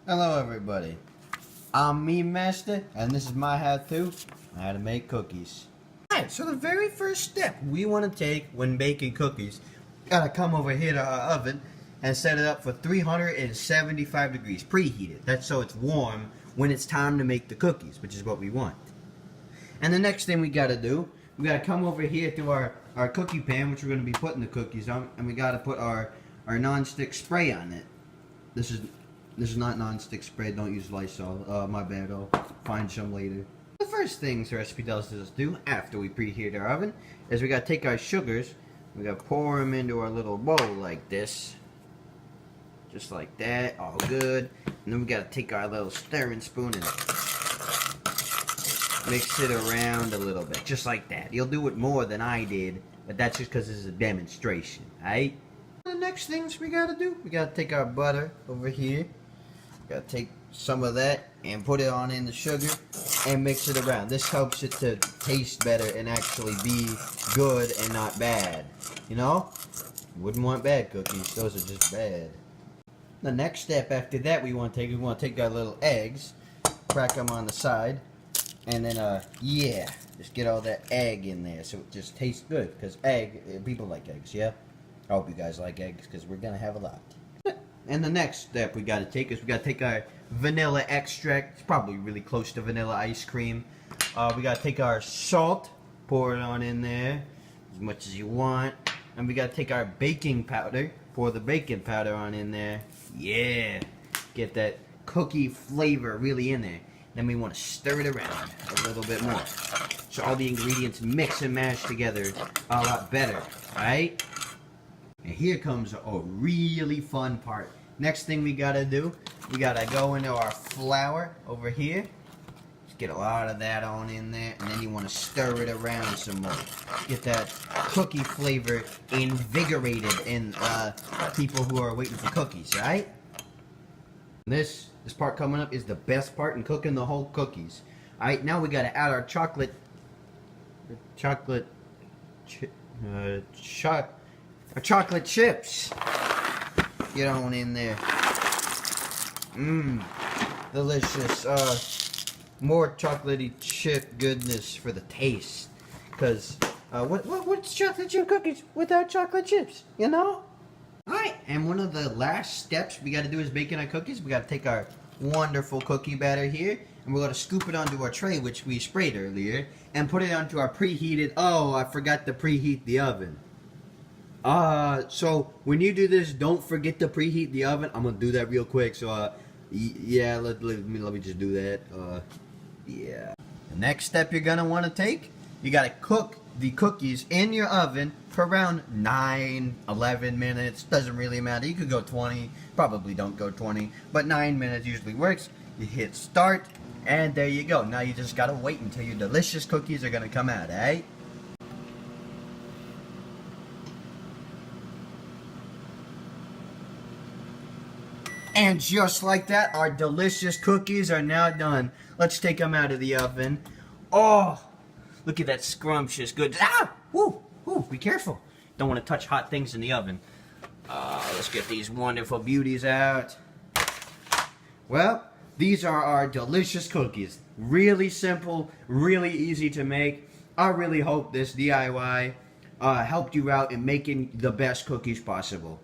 Hello everybody, I'm Meme Master and this is my how-to on how to make cookies. Alright, so the very first step we want to take when baking cookies, gotta come over here to our oven and set it up for 375 degrees, preheated. That's so it's warm when it's time to make the cookies, which is what we want. And the next thing we gotta do, we gotta come over here to our cookie pan, which we're gonna be putting the cookies on, and we gotta put our non-stick spray on it. This is not non-stick spray, don't use Lysol. My bad, I'll find some later. The first things the recipe tells us to do after we preheat our oven is we gotta take our sugars, we gotta pour them into our little bowl like this. Just like that, all good. And then we gotta take our little stirring spoon and mix it around a little bit, just like that. You'll do it more than I did, but that's just because this is a demonstration, alright? The next things we gotta do, we gotta take our butter over here. Gotta take some of that and put it on in the sugar and mix it around. This helps it to taste better and actually be good and not bad. You know? You wouldn't want bad cookies, those are just bad. The next step after that we want to take our little eggs, crack them on the side, and then yeah, just get all that egg in there so it just tastes good. Because people like eggs, yeah? I hope you guys like eggs because we're gonna have a lot. And the next step we gotta take is we gotta take our vanilla extract. It's probably really close to vanilla ice cream. We gotta take our salt, pour it on in there as much as you want. And we gotta take our baking powder, pour the baking powder on in there. Yeah, get that cookie flavor really in there. Then we want to stir it around a little bit more, so all the ingredients mix and mash together a lot better, right? And here comes a really fun part. Next thing we gotta do, we gotta go into our flour over here. Just get a lot of that on in there, and then you want to stir it around some more. Get that cookie flavor invigorated in people who are waiting for cookies, right? This part coming up is the best part in cooking the whole cookies. Alright, now we gotta add our chocolate chips. Get on in there. Delicious. More chocolatey chip goodness for the taste. Cause what's chocolate chip cookies without chocolate chips? You know? Alright, and one of the last steps we gotta do is baking our cookies. We gotta take our wonderful cookie batter here, and we're gonna scoop it onto our tray, which we sprayed earlier, and put it onto our preheated. Oh, I forgot to preheat the oven. So when you do this, don't forget to preheat the oven. I'm gonna do that real quick. So, yeah, let me just do that. Yeah. The next step you're gonna want to take, you gotta cook the cookies in your oven for around 9-11 minutes. Doesn't really matter. You could go 20. Probably don't go 20, but 9 minutes usually works. You hit start, and there you go. Now you just gotta wait until your delicious cookies are gonna come out, eh? And just like that, our delicious cookies are now done. Let's take them out of the oven. Oh, look at that scrumptious good. Ah! Woo! Woo! Be careful. Don't want to touch hot things in the oven. Let's get these wonderful beauties out. Well, these are our delicious cookies. Really simple, really easy to make. I really hope this DIY helped you out in making the best cookies possible.